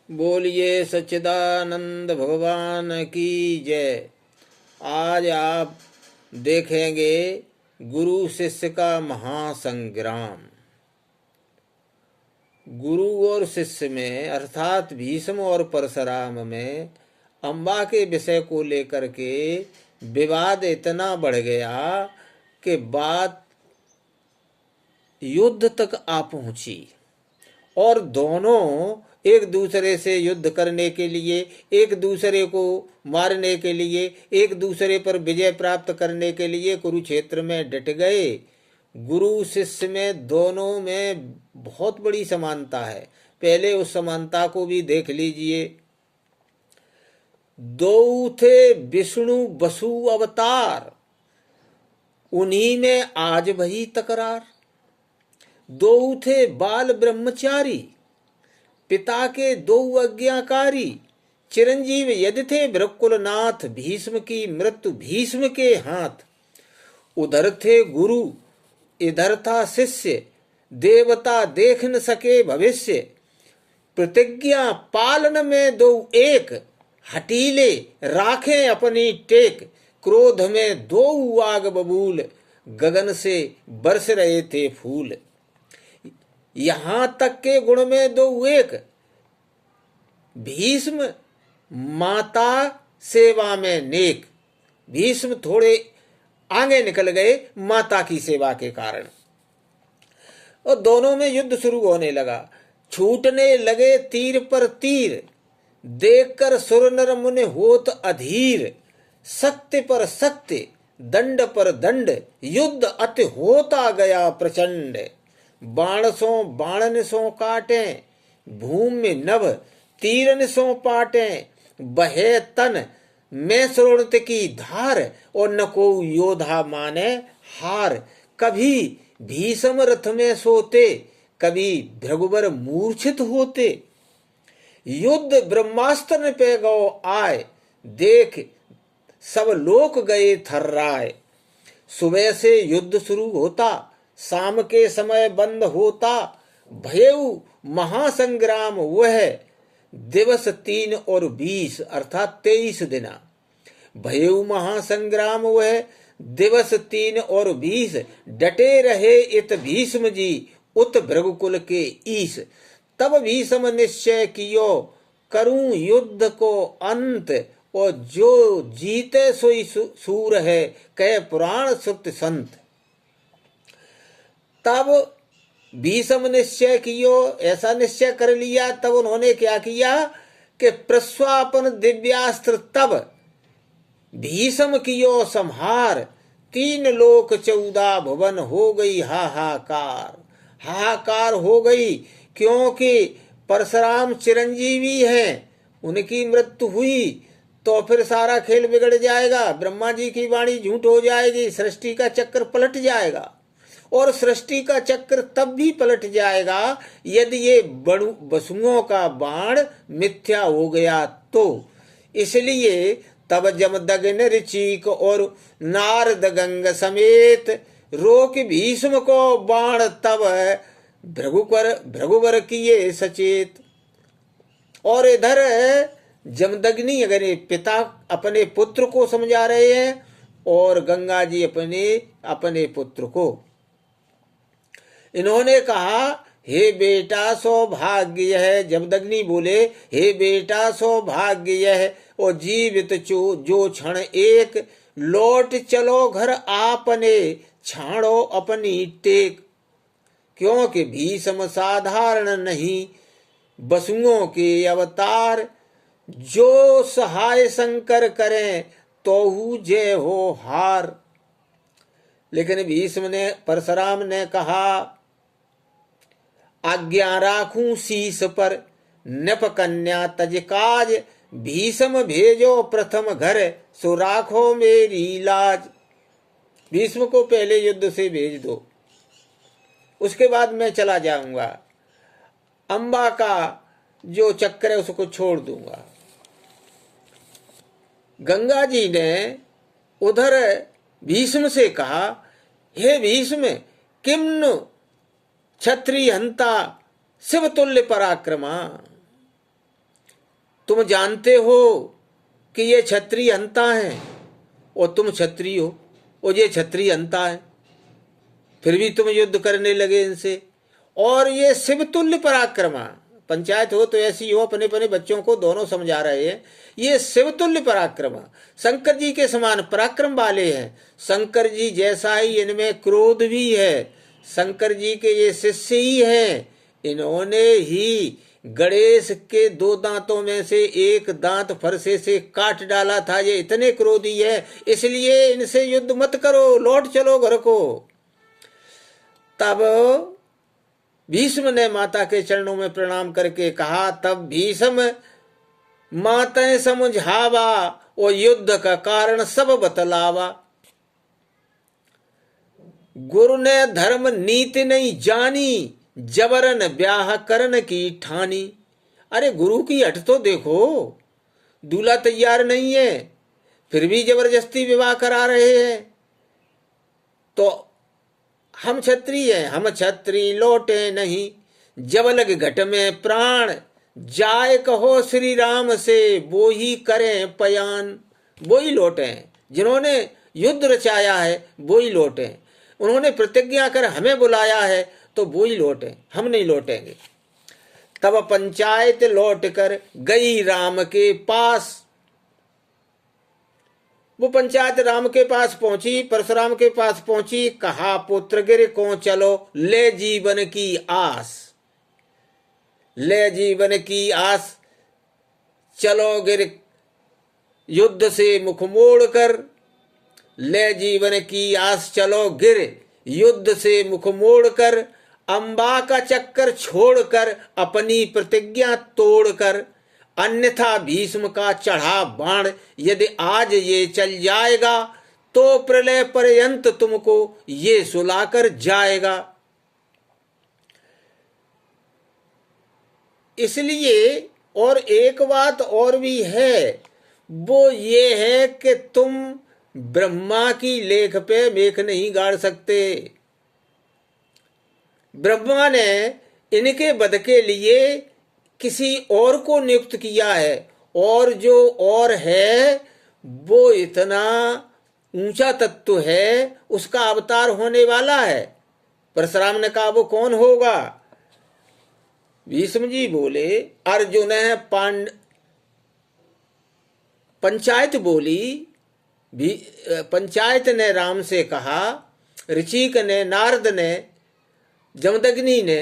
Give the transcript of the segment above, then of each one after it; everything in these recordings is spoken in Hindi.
बोलिए सच्चिदानंद भगवान की जय। आज आप देखेंगे गुरु शिष्य का महासंग्राम। गुरु और शिष्य में अर्थात भीष्म और परशुराम में अम्बा के विषय को लेकर के विवाद इतना बढ़ गया कि बात युद्ध तक आ पहुंची और दोनों एक दूसरे से युद्ध करने के लिए, एक दूसरे को मारने के लिए, एक दूसरे पर विजय प्राप्त करने के लिए कुरुक्षेत्र में डट गए। गुरु शिष्य में दोनों में बहुत बड़ी समानता है। पहले उस समानता को भी देख लीजिए। दो थे विष्णु वसु अवतार, उन्हीं में आज वही तकरार। दो थे बाल ब्रह्मचारी, पिता के दो आज्ञाकारी। चिरंजीव यदि थे भृकुलनाथ, भीष्म की मृत्यु भीष्म के हाथ। उधर थे गुरु, इधर था शिष्य, देवता देख न सके भविष्य। प्रतिज्ञा पालन में दो एक, हटीले राखें अपनी टेक। क्रोध में दो आग बबूल, गगन से बरस रहे थे फूल। यहां तक के गुण में दो एक, भीष्म माता सेवा में नेक। भीष्म थोड़े आगे निकल गए माता की सेवा के कारण, और दोनों में युद्ध शुरू होने लगा। छूटने लगे तीर पर तीर, देखकर सुर नर मुनि होत अधीर। सत्य पर सत्य, दंड पर दंड, युद्ध अति होता गया प्रचंड। बाण सो बाणन सो काटे, भूमि नभ तीरन सो पाटे। बहे तन में श्रोणित की धार, और न को योधा माने हार। कभी भीषम रथ में सोते, कभी भृगुवर मूर्छित होते। युद्ध ब्रह्मास्त्र पे गौ आए, देख सब लोक गए थर्राए। सुबह से युद्ध शुरू होता, शाम के समय बंद होता। भयउ महासंग्राम वह दिवस 3 और 20 अर्थात 23 दिना। भयउ महासंग्राम वह दिवस 3 और 20। डटे रहे इत भीष्म जी, उत भृगुकुल के ईश। तब भीष्म निश्चय कियो, करूं युद्ध को अंत। और जो जीते सोई सूर है, कह पुराण श्रुत संत। तब भीष्म निश्चय कियो, ऐसा निश्चय कर लिया। तब उन्होंने क्या किया कि प्रस्वापन दिव्यास्त्र तब भीष्म कियो संहार। 3 लोक 14 भुवन हो गई हाहाकार। हाहाकार हो गई, क्योंकि परशुराम चिरंजीवी हैं, उनकी मृत्यु हुई तो फिर सारा खेल बिगड़ जाएगा। ब्रह्मा जी की वाणी झूठ हो जाएगी, सृष्टि का चक्र पलट जाएगा। और सृष्टि का चक्र तब भी पलट जाएगा यदि ये वसुओं का बाण मिथ्या हो गया तो। इसलिए तब जमदग्नि ऋचिक और नारद गंग समेत रोक भीष्म को बाण। तब भृगुवर किए सचेत। और इधर जमदग्नि अगर पिता अपने पुत्र को समझा रहे हैं, और गंगा जी अपने पुत्र को। इन्होंने कहा, हे बेटा सौभाग्य है। जमदग्नि बोले, हे बेटा सौभाग्य है, और जीवित जो क्षण एक। लौट चलो घर आपने, छाड़ो अपनी टेक। क्योंकि भीष्म साधारण नहीं, वसुओं के अवतार। जो सहाय शंकर करें, तो जय हो हार। लेकिन भीष्म ने, परशुराम ने कहा, आज्ञा राखूं शीस पर, नप कन्या तज काज। भीष्म भेजो प्रथम घर, सो राखो मेरी लाज। भीष्म को पहले युद्ध से भेज दो, उसके बाद मैं चला जाऊंगा। अम्बा का जो चक्र है उसको छोड़ दूंगा। गंगा जी ने उधर भीष्म से कहा, हे भीष्म, किम्नु क्षत्रिय हंता शिवतुल्य पराक्रमा। तुम जानते हो कि ये क्षत्रिय हंता है और तुम क्षत्रिय हो और ये क्षत्रिय हंता है, फिर भी तुम युद्ध करने लगे इनसे। और ये शिवतुल्य पराक्रमा, पंचायत हो तो ऐसी हो, अपने अपने बच्चों को दोनों समझा रहे हैं, ये शिवतुल्य पराक्रमा, शंकर जी के समान पराक्रम वाले हैं। शंकर जी जैसा ही इनमें क्रोध भी है। शंकर जी के ये शिष्य ही हैं। इन्होंने ही गणेश के 2 दांतों में से एक दांत फरसे से काट डाला था। ये इतने क्रोधी है, इसलिए इनसे युद्ध मत करो, लौट चलो घर को। तब भीष्म ने माता के चरणों में प्रणाम करके कहा, तब भीष्म माता समझावा और युद्ध का कारण सब बतलावा। गुरु ने धर्म नीति नहीं जानी, जबरन ब्याह करन की ठानी। अरे गुरु की हट तो देखो, दूल्हा तैयार नहीं है फिर भी जबरदस्ती विवाह करा रहे हैं। तो हम क्षत्रिय हैं, हम क्षत्रिय लौटे नहीं, जब लग घट में प्राण, जाए कहो श्री राम से वो ही करें पयान। वो ही लौटे हैं जिन्होंने युद्ध रचाया है, वो ही लौटे हैं। उन्होंने प्रतिज्ञा कर हमें बुलाया है तो वो ही लौटे, हम नहीं लौटेंगे। तब पंचायत लौट कर गई राम के पास। वो पंचायत राम के पास पहुंची, परशुराम के पास पहुंची। कहा, पुत्र गिर को चलो, ले जीवन की आस, ले जीवन की आस। चलो गिर युद्ध से मुख मोड़ कर, ले जीवन की आस चलो गिर युद्ध से मुख मोड़ कर। अंबा का चक्कर छोड़कर अपनी प्रतिज्ञा तोड़कर, अन्यथा भीष्म का चढ़ा बाण यदि आज ये चल जाएगा तो प्रलय पर्यंत तुमको ये सुलाकर जाएगा। इसलिए और एक बात और भी है, वो ये है कि तुम ब्रह्मा की लेख पे मेख नहीं गाड़ सकते। ब्रह्मा ने इनके वध के लिए किसी और को नियुक्त किया है, और जो और है वो इतना ऊंचा तत्व है, उसका अवतार होने वाला है। परशुराम ने कहा, वो कौन होगा? भीष्म जी बोले, अर्जुन है पंचायत बोली। पंचायत ने राम से कहा, ऋचिक ने, नारद ने, जमदग्नि ने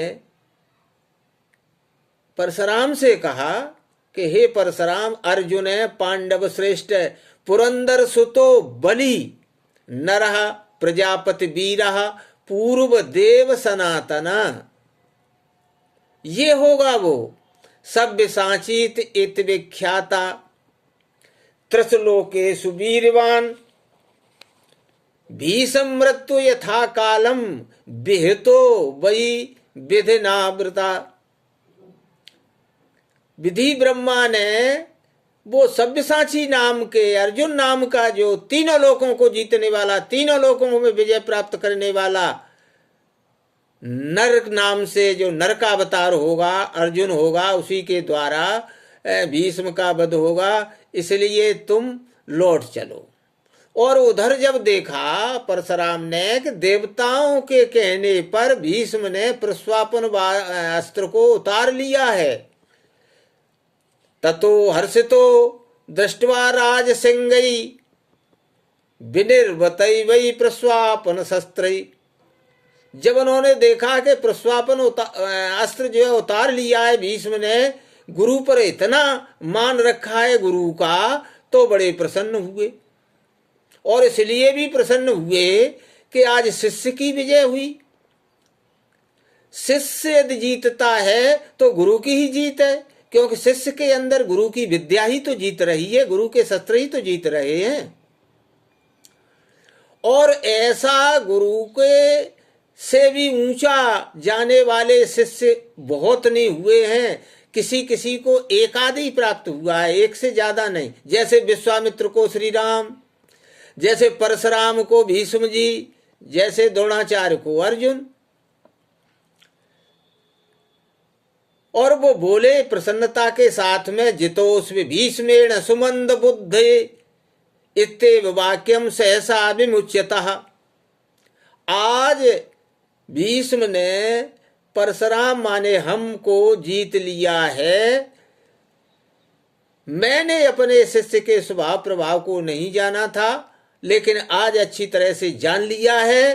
परशुराम से कहा कि हे परशुराम, अर्जुन है पांडव श्रेष्ठ, पुरंदर सुतो बलि, नरः प्रजापति वीरः, पूर्व देव सनातना। ये होगा वो सभ्य सांचित इत विख्याता, त्रिशलोके सुवीरवान, भीषम मृत्यु यथा कालम, विहितो वही विधिनावृता। विधि ब्रह्मा ने वो सब्यसाची नाम के अर्जुन नाम का, जो तीनों लोकों को जीतने वाला, तीनों लोकों में विजय प्राप्त करने वाला, नर नाम से जो नर का अवतार होगा, अर्जुन होगा, उसी के द्वारा भीष्म का वध होगा। इसलिए तुम लौट चलो। और उधर जब देखा परशुराम ने कि देवताओं के कहने पर भीष्म ने प्रस्वापन अस्त्र को उतार लिया है, ततो हर्षितो दृष्ट्वा राज सिंगई, विनिर्वतई वही प्रस्वापन शस्त्रई। जब उन्होंने देखा कि प्रस्वापन अस्त्र जो है उतार लिया है भीष्म ने, गुरु पर इतना मान रखा है गुरु का, तो बड़े प्रसन्न हुए। और इसलिए भी प्रसन्न हुए कि आज शिष्य की विजय हुई। शिष्य यदि जीतता है तो गुरु की ही जीत है, क्योंकि शिष्य के अंदर गुरु की विद्या ही तो जीत रही है, गुरु के शस्त्र ही तो जीत रहे हैं। और ऐसा गुरु के से भी ऊंचा जाने वाले शिष्य बहुत नहीं हुए हैं। किसी किसी को एक आदि प्राप्त हुआ है, एक से ज्यादा नहीं। जैसे विश्वामित्र को श्री राम, जैसे परशुराम को भीष्म जी, जैसे द्रोणाचार्य को अर्जुन। और वो बोले प्रसन्नता के साथ में, जितोस्मि भीष्मेण सुमंद बुद्धे इत्येव वाक्यम सहसा विमुच्यतः। आज भीष्म ने परशुराम माने हमको जीत लिया है। मैंने अपने शिष्य के स्वभाव प्रभाव को नहीं जाना था, लेकिन आज अच्छी तरह से जान लिया है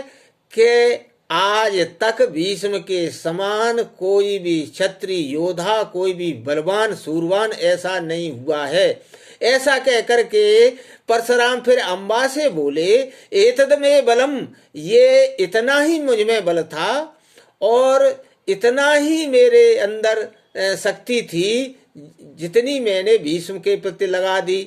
कि आज तक भीष्म के समान कोई भी क्षत्रिय योद्धा, कोई भी बलवान सूरवान ऐसा नहीं हुआ है। ऐसा कह करके परशुराम फिर अम्बा से बोले, एतद में बलम, ये इतना ही मुझ में बल था और इतना ही मेरे अंदर शक्ति थी जितनी मैंने भीष्म के प्रति लगा दी।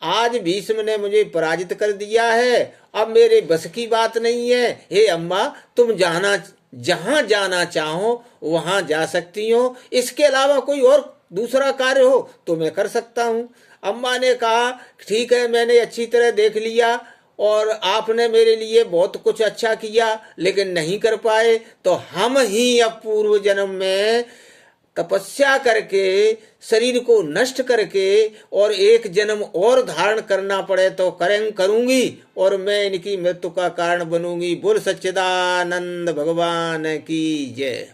आज भीष्म ने मुझे पराजित कर दिया है, अब मेरे बस की बात नहीं है। हे अम्मा, तुम जहां जाना चाहो वहां जा सकती हो, इसके अलावा कोई और दूसरा कार्य हो तो मैं कर सकता हूँ। अम्मा ने कहा, ठीक है, मैंने अच्छी तरह देख लिया और आपने मेरे लिए बहुत कुछ अच्छा किया, लेकिन नहीं कर पाए, तो हम ही अब पूर्व जन्म में तपस्या करके शरीर को नष्ट करके और एक जन्म और धारण करना पड़े तो करूंगी, और मैं इनकी मृत्यु का कारण बनूंगी। बोल सच्चिदानंद भगवान की जय।